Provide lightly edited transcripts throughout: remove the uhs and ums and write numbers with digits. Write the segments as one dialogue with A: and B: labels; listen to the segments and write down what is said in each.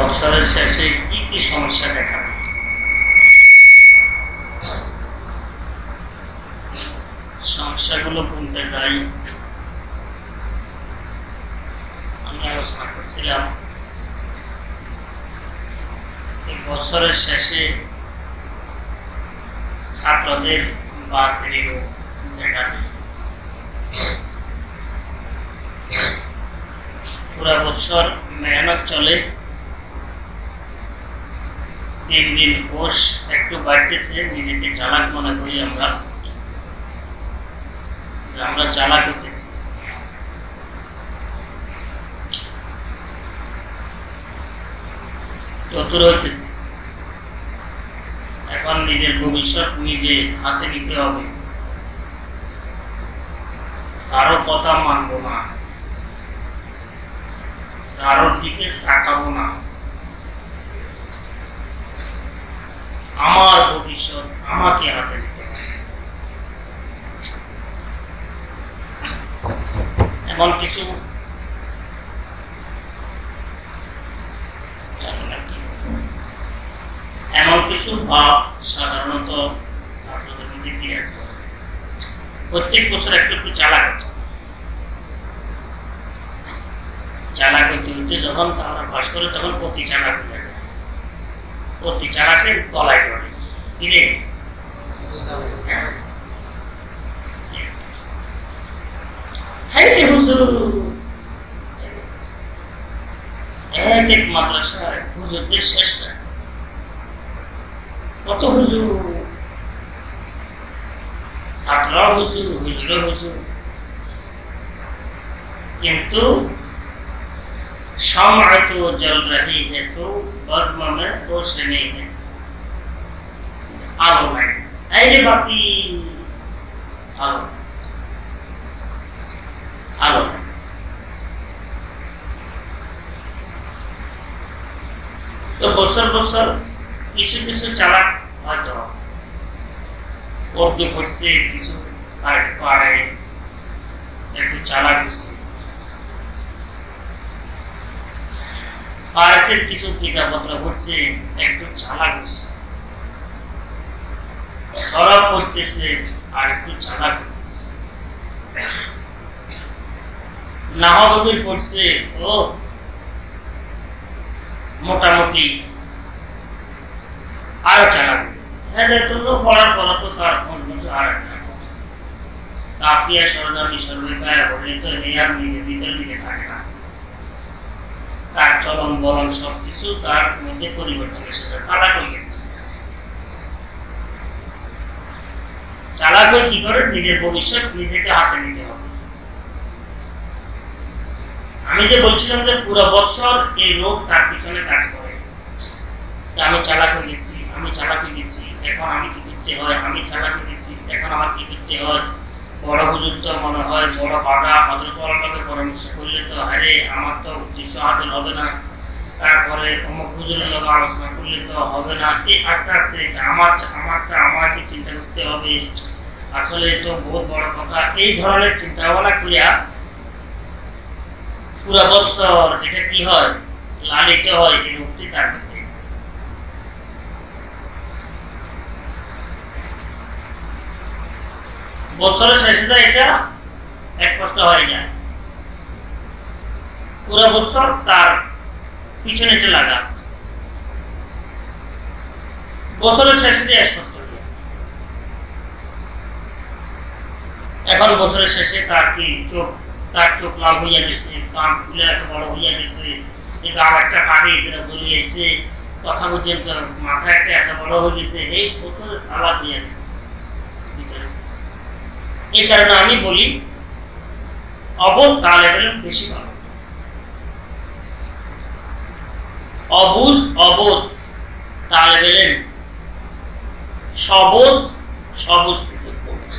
A: বছরের শেষে কি কি সমস্যা দেখা দেয়? সমস্যাগুলো বলতে যাই, আমি আলোচনা করছিলাম এই বছরের শেষে ছাত্রদের বাতিল রোগ দেখা দেয়। পুরা বছর মেহনত চলে, দিন দিন কোষ একটু বাড়তেছে, নিজেকে চালাক মনে করি আমরা চালাক হতেছি। চতুর হইতেছি। এখন নিজের ভবিষ্যৎ নিজে হাতে নিতে হবে, কারো কথা মানবো না, কারোর দিকে তাকাবো না। আমার ভবিষ্যৎ আমাকে হাতে নিতে হবে। এমন কিছু ভাব সাধারণত ছাত্রদের মধ্যে বিরাজ করে। প্রত্যেক বছর একটু একটু চালাক হতে হতে যখন তারা বাস করে তখন প্রতি চালাক হয়ে যায়, প্রতি চালাকের গলায় পড়ে। কিনে এক এক মাদ্রাসায় হুজুরদের শেষটা কত হুজুর, ছাত্ররা হুজুর, হুজুরে হুজুর, কিন্তু शाम तो जल रही है सो बज़्म में रोशनी है, आलो नहीं ऐसे बाकी आलो आलो। তো বছর বছর কিছু কিছু চালাক হয়তো পড়তে পড়ছে, কিছু পারে একটু চালাক হচ্ছে, পারসের কিছু কিতাবপত্র পড়ছে একটু চালাক হচ্ছে, সরব করতেছে আর একটু চালাক হচ্ছে, নাহবুল পড়ছে ও মোটামুটি আরো চালাক হচ্ছে। হ্যাঁ, পড়ার পর তো তার আর কাফিয়া সরদামি সর্বেকায় বললে তো আর নিজে ভিতরে দিকে থাকে না, তার চলন বলন সবকিছু তার মধ্যে পরিবর্তন এসেছে, চালাক হয়ে গেছে। চালাক হয়ে কি করে? নিজের ভবিষ্যৎ নিজেকে হাতে নিতে হবে। আমি যে বলছিলাম যে পুরো বছর এই রোগ তার পিছনে কাজ করে, আমি চালাক হয়ে গেছি, আমি চালাক হয়ে গেছি, এখন আমি কি করতে হয়, আমি চালাক হয়ে গেছি, এখন আমার কি করতে হয়। বড় হুজুর তো মনে হয় বড় বাধা, হযরত আল্লাহকে পরামর্শ করলে তো আরে আমার তো উদ্দেশ্য হাসিল হবে না, তারপরে অমুক হুজুরের লোক আলোচনা করলে তো হবে না। এই আস্তে আস্তে আমাকে চিন্তা করতে হবে, আসলে তো বহুত বড় কথা। এই ধরনের চিন্তা ভাবনা করিয়া পুরা বছর এটা কি হয়, লালিত হয় এই রোগটি তার মধ্যে। বছরের শেষে যায় এটা স্পষ্ট হয়ে যায়, পুরো বছর তার পিছনে এটা লাগা আছে, বছরের শেষে দিয়ে স্পষ্ট হয়ে গেছে। এখন বছরের শেষে তার কি তার চোখ লাল হইয়া গেছে, কান ফুলে এত বড় হইয়া গেছে, গাল একটা কাটে এখানে বলিয়েছে, কথা বলছেন মাথা একটা এত বড় হয়ে গেছে, এই বছরের সালাদ হইয়া গেছে ভিতরে। এই কারণে আমি বলি অবোধ তালেবেল বেশি ভালো, অবোধ তালেবেল সবোধ সবস্থিত করবে।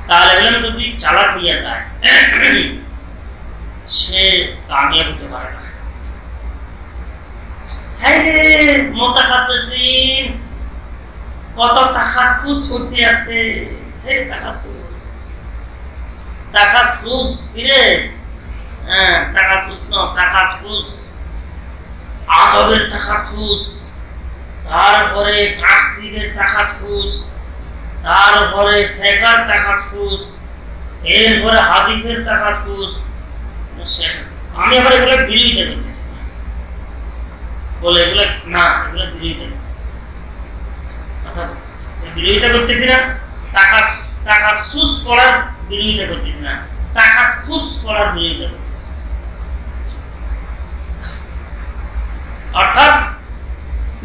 A: তালেবেল যদি চালাক হইয়া যায় সে কামিয়াব হতে পারে না। হ্যাঁ রে মোতাকাসসিন কত তাখাসুস করতে আছে, তাখাসুস কিরে তাকাসুস না, তাকাসুস, আদবের তাকাসুস, তারপরে তাফসীরের তাকাসুস, তারপরে ফিকহের তাকাসুস, এরপরে হাদিসের তাকাসুস। আমি আবার এগুলো বিরোধিতা করতেছি না, বলে এগুলো না, এগুলো বিরোধিতা করতেছি, বিরোধিতা করতেছি না, তাকাসুস করার বিরোধিতা করতেছি না, তাকাসুস করার বিরোধিতা করতেছি। অর্থাৎ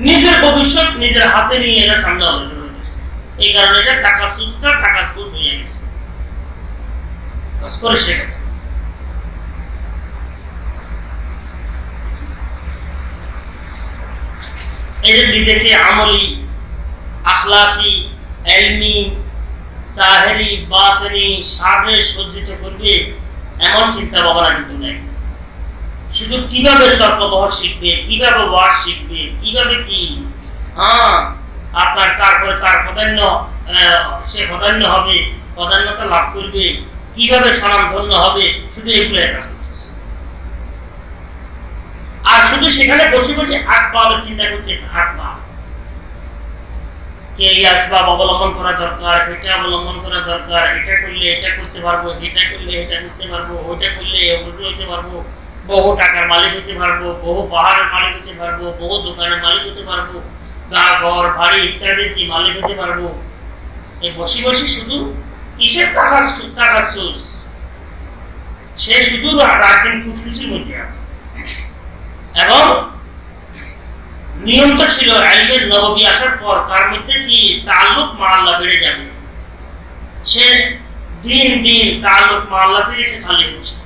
A: নিজের ভবিষ্যৎ নিজের হাতে নিয়ে এরা সামনে অগ্রসর হইতেছে, এই কারণে এটা তাকাসুসটা তাকাসুস হয়ে গেছে। করে শেখা এই যে নিজেকে আমলি, আখলাকি, ইলমি, জাহেরি, বাতিনি সাজে সজ্জিত করবে এমন চিন্তা ভাবনা কিন্তু নেই। শুধু কিভাবে তর্কবহর শিখবে, কিভাবে ওয়াজ শিখবে, কিভাবে কি, আপনার তারপরে তার প্রাধান্য, সে প্রাধান্য হবে, প্রাধান্যতা লাভ করবে, কিভাবে স্বনামধন্য হবে, শুধু এগুলো কাজ করতেছে। আর শুধু সেখানে বসে বসে আসবাবের চিন্তা করতেছে, আসবাব কে এই আসবাব অবলম্বন করা দরকার, এটা অবলম্বন করা দরকার, এটা করলে এটা করতে পারবো, এটা করলে এটা করতে পারবো, ওইটা করলে ওটা হইতে পারবো, বহু টাকার মালিক হতে পারবো, বহু পাহাড়ের মালিক হতে পারবো, বহু দোকানের মালিক হতে পারবো, গা ঘর বাড়ি ইত্যাদির কি মালিক হতে পারবো। এই বসে বসে শুধু কিসের তাকাসুস, সে শুধু রাতের খুশখুশির মধ্যে আছে। এবং নিয়ম তো ছিল ইলমের নববী আসার পর তার মধ্যে কি তাআল্লুক মা আল্লাহ বেড়ে যাবে, সে দিন দিন তাআল্লুক মা আল্লাহ থেকে সে খালি হচ্ছে।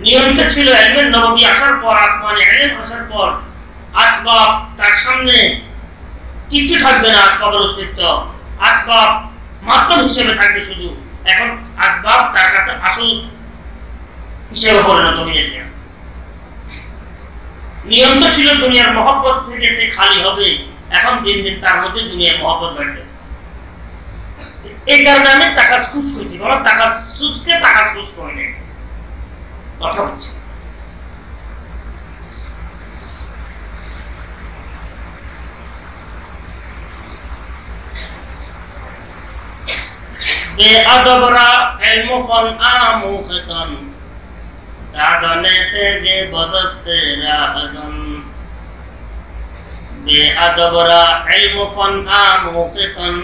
A: নিয়মিত ছিল ইলমের নববী আসার পর, আসমানে ইলম আসার পর আসবাব তার সামনে কিছু থাকবে না, আসবাবের অস্তিত্ব, আসবাব মাধ্যম হিসেবে থাকবে শুধু। এখন আসবাব তার কাছে আসল হিসেবে পরিণত হয়ে গেছে। নিয়ম তো ছিল দুনিয়ার মহব্বত থেকে সে খালি হবে, এখন দিন দিন তার মধ্যে দুনিয়ার মহব্বত বাড়তেছে। এই কারণে আমি তাকাসুস করছি, বলো তাকাসুসকে তাকাসুস করে নেই, কথা হচ্ছে। বেআদবরা ইলম ফন আমুখতন দাদনে তেগে বদস্তে রাহজন। বেআদবরা ইলম ফন আমুখতন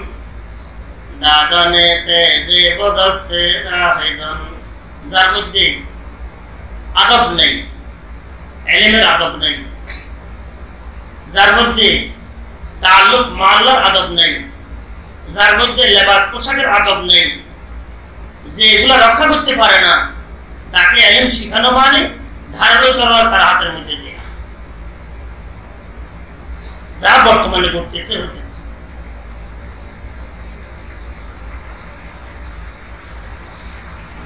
A: দাদনে তেগে বদস্তে রাহজন। যার মধ্যে আদব নেই, ইলমের আদব নেই, যার মধ্যে তাআল্লুক মা আল্লাহর আদব নেই, যার মধ্যে লেবাস পোশাকের আদব নেই, যে এগুলা রক্ষা করতে পারে না, তাকে ইলম শিখানো মানে ধারালো তরোয়ার তার হাতের মধ্যে দেয়া, যা বর্তমানে ঘটতেছে হতেছে।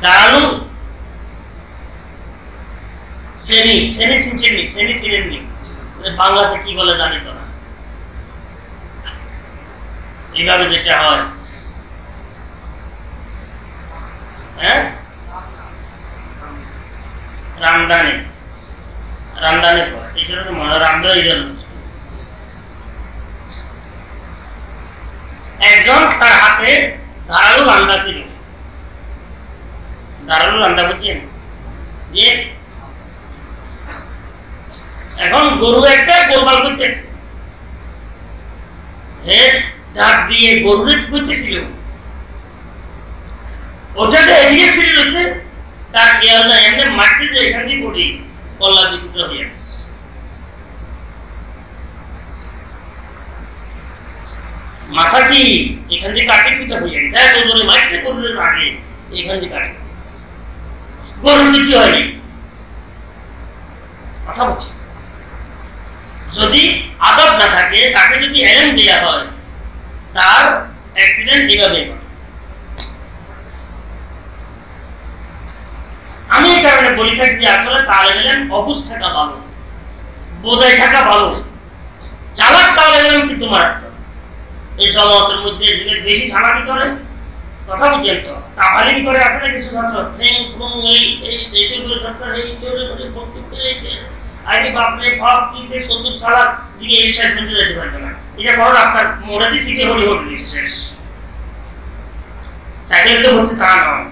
A: ধারালো শ্রেণী বাংলাতে কি বলে জানি তো না, এইভাবে যেটা হয়, রামদানে এই জন্য রামদান একজন তার হাতে ধারালো রান্দা ছিল, ধারালো রান্দা বুঝছেন, যে এখন গরু একটা গোলমাল করতেছে, ডাক দিয়ে গরুরে করতেছিল, ওটাতে এদিকে ফিরে রয়েছে, তার খেয়াল না, এমনি মারছে যে এখান দিয়ে পড়ি কল্লা দুটুকরা হয়ে গেছে। মাথা কি এখান দিয়ে কাটে ফুটা হয়ে গেছে, গরুরে মারছে, গরুরের আগে এখান দিয়ে কাটে, গরুর কিছু হয়নি। কথা বলছে, যদি আদব না থাকে, তাকে যদি ইলম দেয়া হয়, তার অ্যাক্সিডেন্ট এভাবে হয়। আমি এই কারণে বলি থাকি যে আসলে তালেব ইলম অবুঝ থাকা ভালো, বোঝাই থাকা ভালো, চালাক তালেব ইলম কিন্তু মারাত্মক। এই জগতের মধ্যে যে বেশি চালাকি করে কথা বুঝেন তো তালিম করে আসে না কিছু ছাত্র আরে বাপরে বাপ কি যে সত্তর সালাদ দিকে এই সাইড পর্যন্ত যেতে পারবে না এটা বড় রাস্তার মোড়াতে সিটে হলি হলি শেষ সাইকেল তো হচ্ছে তা নয়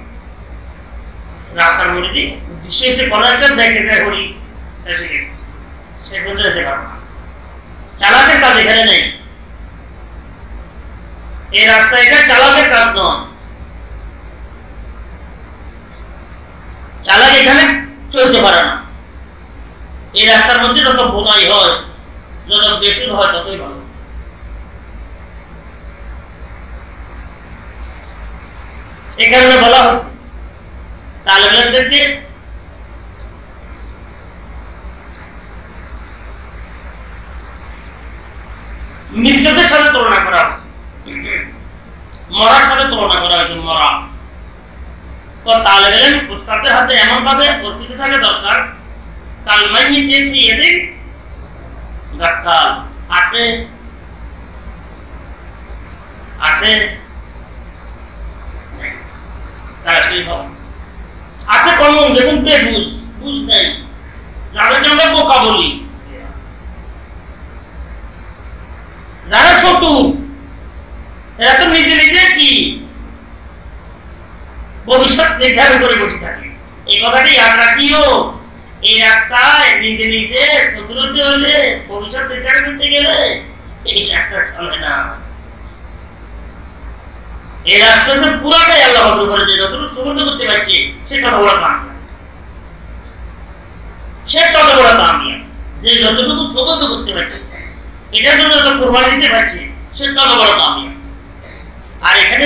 A: রাস্তার মোড়ে দিয়ে উদ্দেশ্য হচ্ছে কোনো একটা দেখে যায় হলি শেষ হয়ে গেছে সে পর্যন্ত যেতে পারবে না চালাকের কাজ এখানে নেই এই রাস্তা এটা চালাকের কাজ নয় চালাক এখানে চলতে পারে না এই রাস্তার মধ্যে যত বোঝাই হয় যত বেশি হয় ততই ভালো এই কারণে বলা হচ্ছে তালেবানদেরকে মৃত্যুদের সাথে তুলনা করা হচ্ছে মরার সাথে তুলনা করা হয়েছে মরা তো তালেবান উস্তাদের হাতে এমন ভাবে প্রস্তুতি থাকা দরকার কালমাই নিয়েছি এদিক গাছাল আছে আছে আছে কমন দেখুন বেবুঝ বুঝ নেই যাদেরকে আমরা বোকা বলি যারা ছোট এরা তো নিজে নিজে কি ভবিষ্যৎ নির্ধারণ করে বসে থাকে এই কথাটি ইয়াদ রাখিও এই রাস্তায় নিজে নিজে চতুর্থ হলে ভবিষ্যৎ নির্ধারণ করতে গেলে এই রাস্তা চলে না এই রাস্তাতে পুরাটাই আল্লাহ হজর করেছে যতটুকু সুগন্ধ করতে পারছে সে তত বড় কামিয়াব সে তত বড় কামিয়াব যে যতটুকু সুগন্ধ করতে পারছে এটার জন্য যত কোরবানি দিতে পারছে সে তত বড় কামিয়াব আর এখানে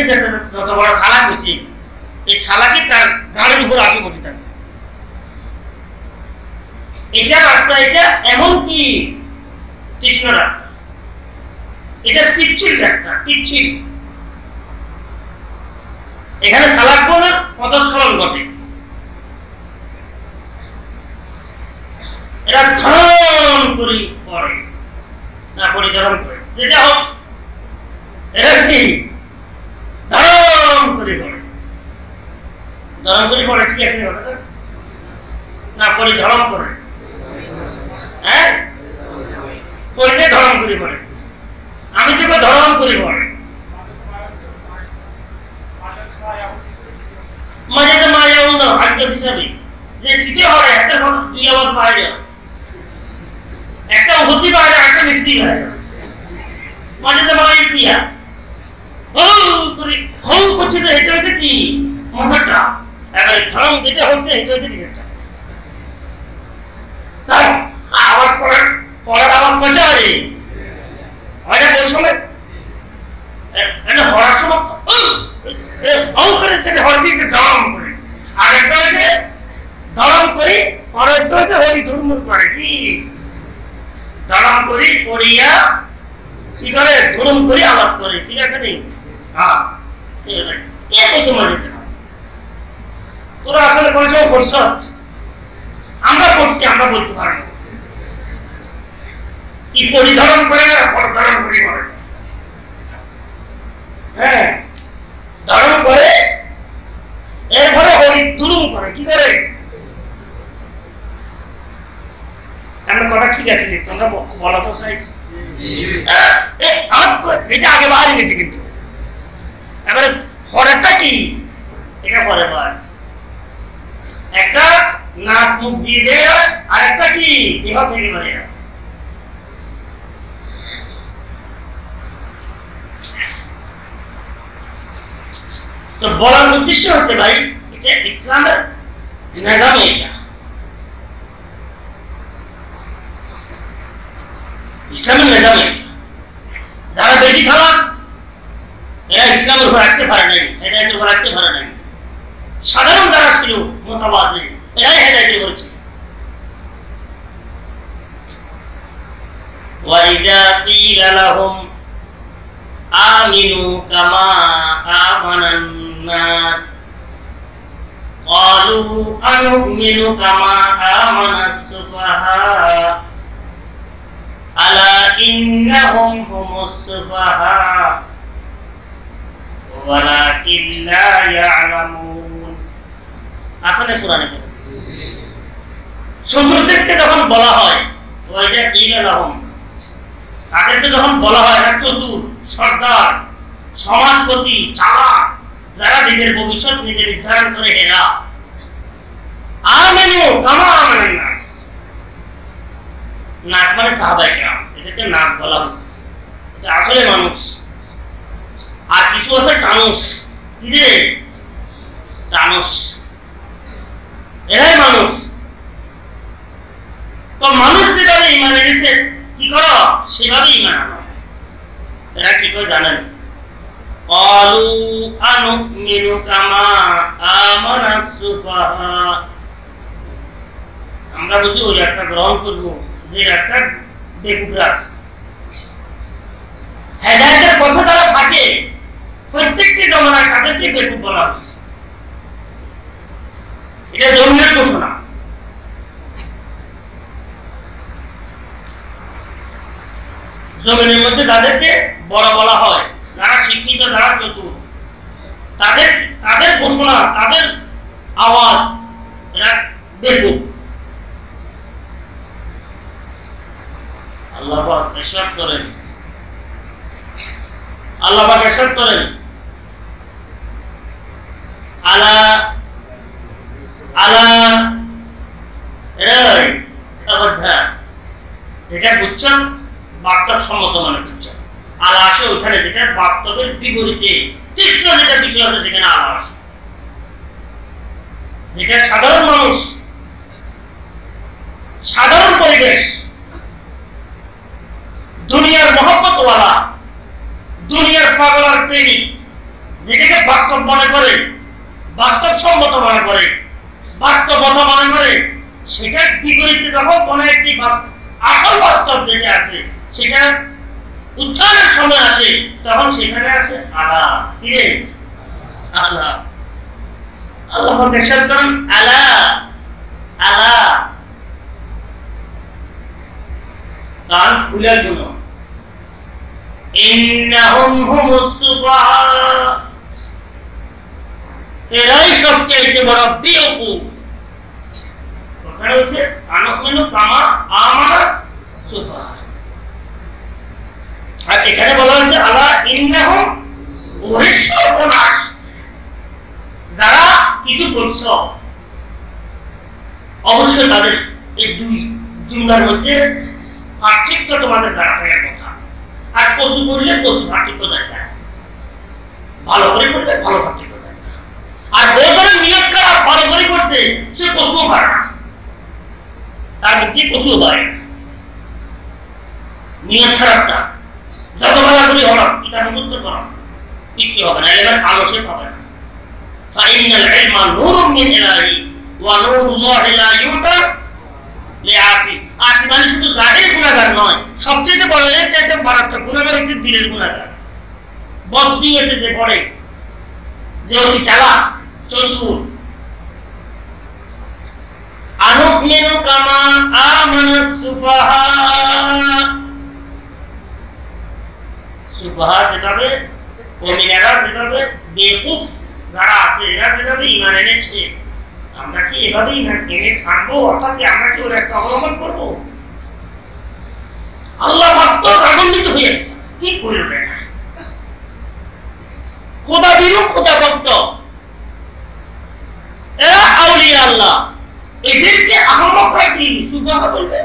A: যত বড় সালাক হয়েছে এই সালাকে তার ঘাড়ের উপর আসে বসে থাকে এটা রাস্তা এটা এমন কি তীক্ষ্ণ রাস্তা এটা পিচ্ছিল রাস্তা পিচ্ছিল এখানে সালাক বলে পদস্খলন ঘটে এরা ধরম করে পড়ে না পরিচালন করে যেটা হোক এরা কি ধরম করে পড়ে ধরম করে পড়ে ঠিক আছে না পরে ধরম করে হ্যাঁ পড়লে ধরম করে পড়ে আমি তো ধরম করে পড়ে মাঝে তো মায়া উন্দ ভাগ্য হিসাবে যে সিটে হয় একটা দুই আবার বাইরে একটা হতি বাইরে একটা মিস্ত্রি হয় মাঝে তো মায়া দিয়া হৌ করছে তো এটা হচ্ছে কি মজাটা এবার ধরম যেটা হচ্ছে এটা হচ্ছে টিকিটটা তাই আওয়াজ পড়ার আওয়াজ করতে পারে হয়টা কোন সময় হওয়ার সময় আর একটা হচ্ছে ধরম করি পরের তো হচ্ছে হরি ধুরমুর করে কি ধরম করি পড়িয়া কি করে ধুরুম করি আওয়াজ করে ঠিক আছে নেই হ্যাঁ ঠিক আছে কে বসে মনে তোরা আসলে কোনো সময় করছ আমরা করছি আমরা বলতে পারি কি পরিধারণ করে না পরিধারণ করি করে হ্যাঁ ধারণ করে এরপরে হরি দুরুম করে কি করে আমরা কথা ঠিক আছে তোমরা বলো তো সাই এটা আগে বাড়ি গেছে কিন্তু এবারে পরেরটা কি এটা পরে বাজ একটা নাক মুখ দিয়ে দেয় আর একটা কি দেহ থেকে বলে তো বলার উদ্দেশ্য হচ্ছে ভাই এটা ইসলামের নিজাম এটা ইসলামের নিজাম এটা যারা বেশি খারাপ এরা ইসলামের উপর রাখতে পারে নাই হেদায়েতের উপর রাখতে পারে নাই সাধারণ যারা ছিল মোতাবাজি এরাই হেদায়েতের উপর ছিল ওয়াইদা কিলা লাহুম আমিনু কামা আমানান নাস ক্বালু আনুমিনু কামা আমানাস সুফাহা আলা ইন্নাহুম হুমুস সুফাহা ওয়ালাকিন লা ইয়ালামুন। আসলে কোরআনে চতুর্দিককে যখন বলা হয় ওই যে ইলাহম, তাদেরকে যখন বলা হয় এরা চতুর, সর্দার, সমাজপতি, চালাক, যারা নিজের ভবিষ্যৎ নিজে নির্ধারণ করে এরা আমেনু কামা আমানান নাস। নাস মানে সাহাবায়ে কেরাম, এদেরকে নাস বলা হচ্ছে, এটা আসলে মানুষ। আর কিছু আছে টানুস, কি রে টানুস, এরাই মানুষ। তো মানুষ যেভাবে ইমান এনেছে কি করো সেভাবে ইমান আনো। এরা কি করে জানেন? ক্বালু আনুমিনু কামা আমানাস সুফাহা, আমরা বুঝি ওই রাস্তা গ্রহণ করবো যে রাস্তা বেকুফরা আছে। হেদায়েতের পথে তারা থাকে, প্রত্যেকটি জমানায় তাদেরকে বেকুফ বলা হচ্ছে। এটা জমিনের ঘোষণা। জমিনের মধ্যে তাদেরকে বড় বলা হয়, যারা শিক্ষিত, যারা চতুর, তাদের তাদের ঘোষণা, তাদের আওয়াজ এরা বেকুফ। আল্লাহ পাক ইরশাদ করেন, আল্লাহ পাক ইরশাদ করেন আলা আলা এই খবরদার, যেটা বুঝছেন বাস্তবসম্মত মানে বুঝছেন। আলা আসে ওখানে যেটা বাস্তবের বিপরীতে তীক্ষ্ণ যেটা বিষয় আছে সেখানে আলা আসে। যেটা সাধারণ মানুষ, সাধারণ পরিবেশ, দুনিয়ার মহব্বতওয়ালা, দুনিয়ার পাগলার প্রেমিক, যেটাকে বাস্তব মনে করে, বাস্তবসম্মত মনে করে, বাস্তবতা মনে করে, সেটার বিপরীতে যখন কোন একটি আসল বাস্তব যেটা আছে সেটা উচ্চারণের সময় আসে, তখন সেখানে আসে আলা। কি রে আলা? আল্লাহ ইরশাদ করেন আলা আলা, কান খুলে শুনো। ইন্নাহুম হুমুস সুফাহা, এরাই সবচেয়ে বড় বেওকুফ। ওখানে হচ্ছে আনুমিনু কামা আমানাস সুফাহা, আর এখানে বলা হচ্ছে আলা ইন্নাহুম সর্বনাশ, যারা কিছু বলছ অবশ্যই তাদের এই দুই জুমলার মধ্যে পার্থক্য তোমাদের জানা থাকার কথা। আর কচু করলে কচু পার্থক্য দেখা, ভালো করে করলে ভালো পার্থক্য দেখা। আর বছরে নিয়োগ করা ভালো করে করছে সে কচুও পারে না, তার মধ্যে কচু হয়। নিয়োগ খারাপটা যত ভালো করে হলো এটা মুক্ত করা কিচ্ছু হবে না, এবার আলো সে পাবে না। ফাইনাল ইলমা নূরুম মিন ইলাহি ওয়া নূরুল্লাহি লা ইউতা লিআসি। আসি মানে শুধু জাহির গুনাহগার নয়, সবচেয়ে বড় এর চাইতে মারাত্মক গুনাহগার হচ্ছে দিলের গুনাহগার। বদনিয়তে যে পড়ে, যে অতি চালাক, চতুর। আনুমিনু কামা আমানাস সুফাহা, সুফাহা যেভাবে মুমিনেরা যেভাবে বেকুফ যারা আছে এরা যেভাবে ঈমান এনেছে, আমরা কি এভাবে ঈমান এনে থাকবো? অর্থাৎ আমরা কি ওর একটা অবলম্বন করবো? আল্লাহ ভক্ত রাগান্বিত হয়ে গেছে, কি করবে না? খোদা বিরু, খোদা ভক্ত, এরা আউলিয়া আল্লাহ, এদেরকে আহমকরা কি সুফাহা বলবে?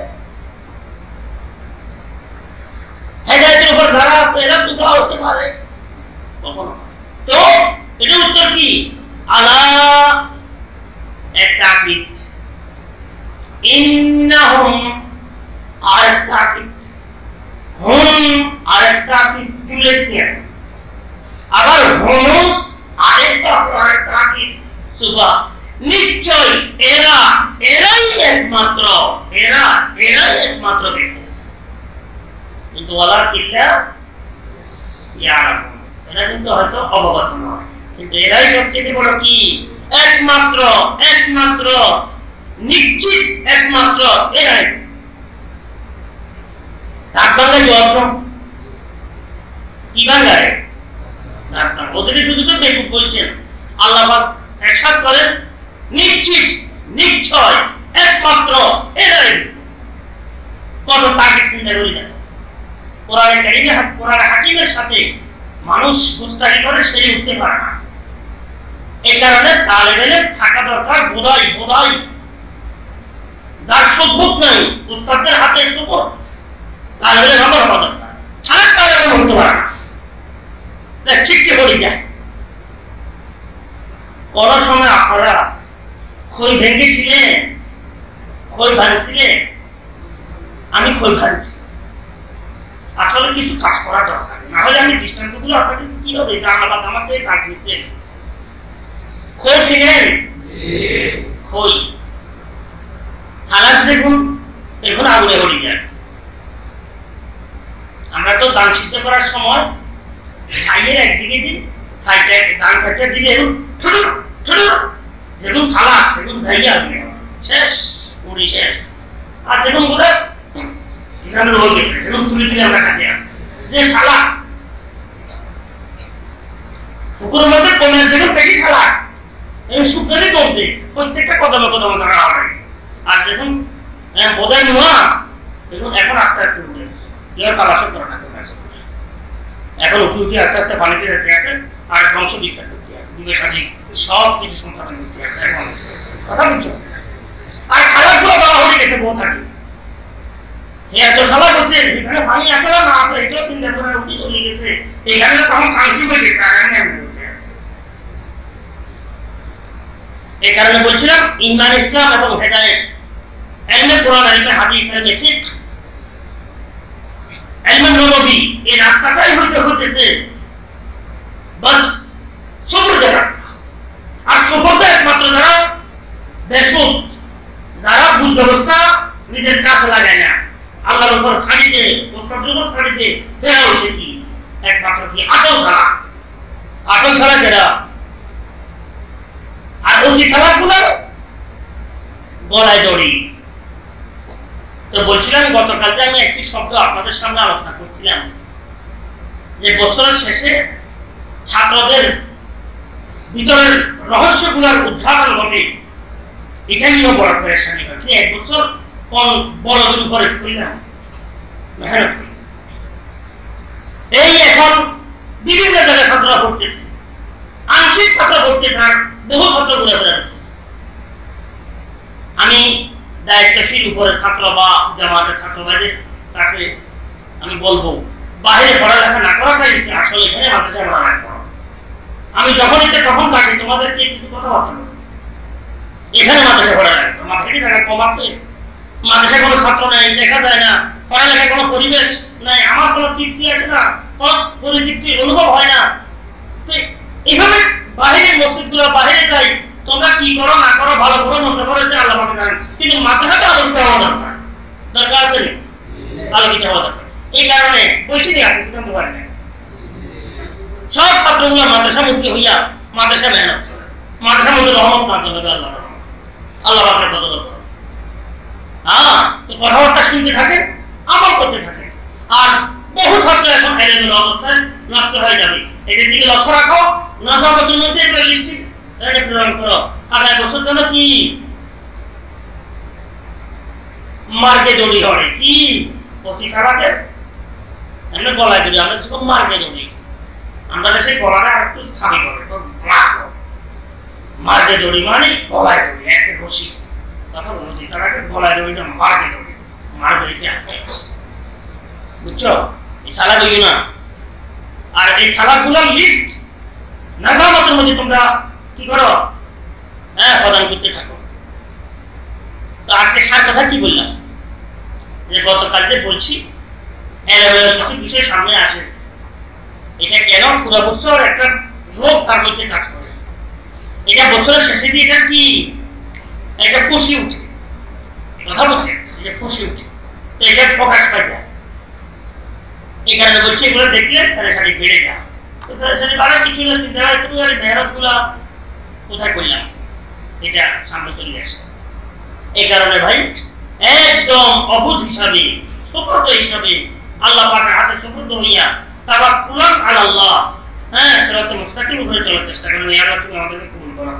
A: হেদায়েতের উপর যারা আছে এরা সুফাহা হতে পারে কখনো? তো এটা উত্তর কি? আলা এক তাকিদ, ইন্নাহুম আর এক তাকিদ, হুম আর এক তাকিদ তুলেছেন, আবার হুমুস আরেকটা তাকিদ সুফাহা। নিশ্চয় এরা এরাই একমাত্র, এরাই একমাত্র বেকুফ। কিন্তু ওয়ালাকিল্লা ইয়ালামুন, এরা কিন্তু হয়তো অবগত নয়, কিন্তু এরাই সবচেয়ে বড় কি? একমাত্র, একমাত্র, নিশ্চিত একমাত্র এরাই। তার বাংলায় জবাব কি বাংলায়? ওদের শুধু তো বেকুব বলছেন, আল্লাহ পাক ইরশাদ করেন নিশ্চিত নিশ্চয় একমাত্র এরাই। কত তাকে চিন্তা করি না, কোরআনে কারিমে কোরআন হাকিমের সাথে মানুষ গুস্তাখি করে সেই উঠতে পারে না। এই কারণে তালেবেলে থাকা দরকার বোধাই বোধাই, যার সুযোগ নেই উস্তাদদের হাতে সুযোগ, তালেবেলে নম্বর হওয়া দরকার, সারা তালেবেলে হতে পারে না, ঠিকই হয়ে যায়। কোন সময় আপনারা খই ভেঙেছিলেন, খই ভাঙছিলেন, আমি খই ভাঙছি। আসলে কিছু কাজ করা দরকার, না হলে আমি দৃষ্টান্তগুলো আপনাদের কি হবে, এটা আমার থেকে কাজ নিচ্ছে। খই ছিলেন, খই সালাদ দেখুন, এখন আগুনে হয়ে যায়। আমরা তো দান সিদ্ধ করার সময় সাইডের একদিকে দিই, সাইডে দান সাইডের দিকে দেখুন সালাদ দেখুন জায়গা শেষ, পুরি শেষ। আর দেখুন বোধহয় এখানে রয়ে গেছে, দেখুন তুলে তুলে আমরা কাছে আসি যে সালাদ শুকুরের মধ্যে কমে দেখুন বেশি সালাদ, এই শুক্রেরই কমতে প্রত্যেকটা কদমে কদমে ধরা হয়। আর দেখুন বোধহয় নোয়া দেখুন এখন আস্তে আস্তে উঠে তালাশ করা থাকে, এখন উঠে উঠে আস্তে আস্তে পানিতে রেখে আছে, আর বংশ বিস্তার করতে আছে, দুধের সাথে সব কিছু সম্পাদন করতে আছে এখন। কথা বুঝছো? আর খালাগুলো বলা হয়ে গেছে বউ থাকে, এত খালা বলছে এখানে পানি আছে না না আছে, এটাও চিন্তা করে উঠে চলে গেছে, এখানে তখন কাঁচি হয়ে গেছে। এই কারণে বলছিলাম ইমান ইসলাম এবং হেদায়েত, ইলমে কোরআন, ইলমে হাদিস, ইলমে ফিকহ, ইলমে নববী, এই রাস্তাটাই হইতেছে বাস সবুজের রাস্তা। আর সবুজটা একমাত্র যারা বেসুদ, যারা ভুল ব্যবস্থা নিজের কাছে লাগায় না, আল্লাহর উপর ছাড়ি দে, ওস্তাদের উপর ছাড়ি দে, এরা হচ্ছে কি একমাত্র কি আটল ছাড়া, আটল ছাড়া যারা। আর অতি খেলাগুলো গলায় দড়ি। তো বলছিলাম গতকালকে আমি একটি শব্দ আপনাদের সামনে আলোচনা করছিলাম যে বছরের শেষে ছাত্রদের ভিতরের রহস্যগুলোর উদ্ঘাটন হবে, এটা নিয়েও বড় পরেশানি হয়। এক বছর বড় দিন পরে করলাম মেহনত করি, এই এখন বিভিন্ন জায়গায় ছাত্ররা পড়তেছে, আংশিক ছাত্র পড়তেছে, আর বহু ছাত্র ঘুরে ফেরা। আমি দায়িত্বশীল উপরে ছাত্র বা জামাতের ছাত্র ভাইদের কাছে আমি বলবো, বাইরে পড়ালেখা না করাটাই আসলে এখানে মাদ্রাসায় পড়ালেখা করো। আমি যখন এটা তখন থাকি তোমাদেরকে কিছু কথাবার্তা বলবো, এখানে মাদ্রাসায় পড়ালেখা করো। মাদ্রাসায় টাকা কম আছে, মাদ্রাসায় কোনো ছাত্র নাই, দেখা যায় না, পড়ালেখায় কোনো পরিবেশ নাই, আমার কোনো তৃপ্তি আছে না, কোনো পরিতৃপ্তি অনুভব হয় না। এইভাবে বাহিরের মসজিদগুলো বাহিরে যাই, তোমরা কি করো না করো, ভালো করো মন্দ করো, আল্লাহ পাক জানেন, কিন্তু মাদ্রাসাটা আলোকিত হওয়া দরকার, দরকার আছে আলোকিত হওয়া দরকার। এই কারণে বলছি না জানতে পারি না, সব ছাত্রগুলো মাদ্রাসা মুক্তি হইয়া মাদ্রাসা মেহনত, মাদ্রাসার মধ্যে রহমত না হবে, আল্লাহ আল্লাহ পাকের বদৌলত। হ্যাঁ, কথাবার্তা শুনতে থাকে, আমল করতে থাকে। আর বহু ছাত্র এখন এলেমের অবস্থায় নষ্ট হয়ে যাবে, এদের দিকে লক্ষ্য রাখো। নজর মধ্যে একটা লিস্টিক প্রেরণ করো, আগামী বছর জন্য কি মার্কে দড়ি হবে, কি প্রতি সারাকে এমনি গলায় দড়ি, আমরা শুধু মার্কে দড়ি, আমরা সেই গলাটা একটু সাবি করে তো মার্কে দড়ি মানে গলায় দড়ি, একটা বসি কথা বলছি সারাকে গলায় দড়িটা মার্কে দড়ি, মার দড়িটা বুঝছো, এই সালা দড়ি না। আর এই সালাগুলোর লিস্ট নাজামতের মধ্যে তোমরা কি করো, হ্যাঁ প্রদান করতে থাকো। তো আজকে সার কথা কি বললাম, যে গতকাল যে বলছি কিছু বিষয় সামনে আসে, এটা কেন পুরো বছর একটা রোগ তার মধ্যে কাজ করে, এটা বছরের শেষে দিয়ে এটা কি একটা খুশি উঠে, কথা বলছে যে খুশি উঠে, তো এটা প্রকাশ পাই যায়। এই কারণে বলছি এগুলো দেখলে তাড়াতাড়ি বেড়ে যায়, তো তাড়াতাড়ি বাড়া কিছু না, চিন্তা হয় তুমি আর মেহনত গুলা কোথায় করলাম, এটা সামনে চলে আসে। এই কারণে ভাই একদম অবুঝ হিসাবে, সুপ্রত হিসাবে আল্লাহ পাকের হাতে সুপ্রত হইয়া তাওয়াক্কুলান আলাল্লাহ, হ্যাঁ সিরাতুল মুস্তাকিম উপরে চলার চেষ্টা করেন। আল্লাহ তুমি আমাদেরকে কবুল করো।